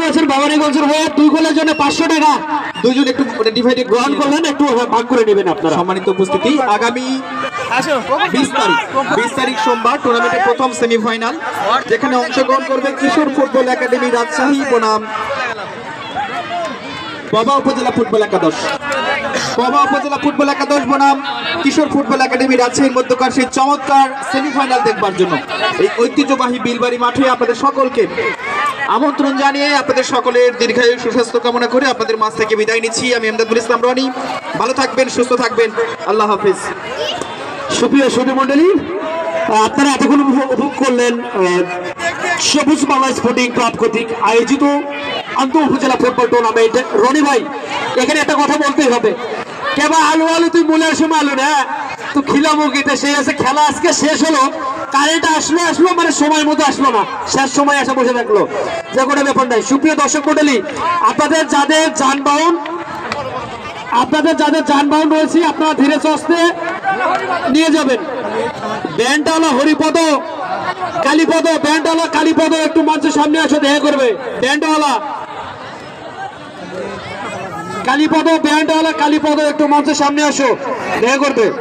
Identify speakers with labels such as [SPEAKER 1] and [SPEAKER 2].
[SPEAKER 1] করেছেন ভবানীগঞ্জের হয়ে 2 গোলের জন্য 500 টাকা
[SPEAKER 2] দুইজন একটু ডিভাইডেড
[SPEAKER 1] গ্রহণ করলেন, একটু ভাগ করে নেবেন আপনারা।
[SPEAKER 2] সম্মানিত উপস্থিতি, আগামী 20 তারিখ সোমবার টুর্নামেন্টের প্রথম সেমিফাইনাল, যেখানে অংশগ্রহণ করবে কিশোর ফুটবল একাডেমি রাজশাহী বনাম পবা উপজেলা ফুটবল একাদশ। পবা উপজেলা ফুটবল একাদশ বনাম কিশোর ফুটবল একাডেমি রাজশাহীর মধ্যকার সেই চমৎকার সেমিফাইনাল দেখবার জন্য এই ঐতিহ্যবাহী বিলবাড়ি মাঠে আপনাদের সকলকে আমন্ত্রণ জানিয়ে আপনাদের সকলের দীর্ঘায়ু সুস্বাস্থ্য কামনা করে আপনাদের মাঝ থেকে বিদায় নিচ্ছি। আমি এমদাদুল ইসলাম রনি। ভালো থাকবেন, সুস্থ থাকবেন, আল্লাহ হাফিজ।
[SPEAKER 1] সুপ্রিয় সুধী মন্ডলী, আপনারা এতক্ষণ উপভোগ করলেন সবুজ বাংলা স্পোর্টিং ক্লাব কর্তৃক আয়োজিত আন্তঃ উপজেলা ফুটবল টুর্নামেন্ট। রনি ভাই, এখানে একটা কথা বলতেই হবে, কেবা আলু আলু তুই মনে আসো আলু না তো খিলা মুরগিতে সেই আছে। খেলা আজকে শেষ হলো, কারেন্ট আসলো মানে সময় মতো আসলো না, শেষ সময় আসা বসে থাকলো, যে কোনো ব্যাপার নাই। সুপ্রিয় দর্শক মন্ডলী, আপনাদের যাদের যানবাহন রয়েছে আপনারা ধীরে সুস্থে নিয়ে যাবেন। ব্যান্ডওয়ালা হরিপদ কালীপদ একটু মঞ্চের সামনে আসো, দেখা করবে। ব্যান্ডওয়ালা কালীপদ একটু মঞ্চের সামনে আসো, দেখা করবে।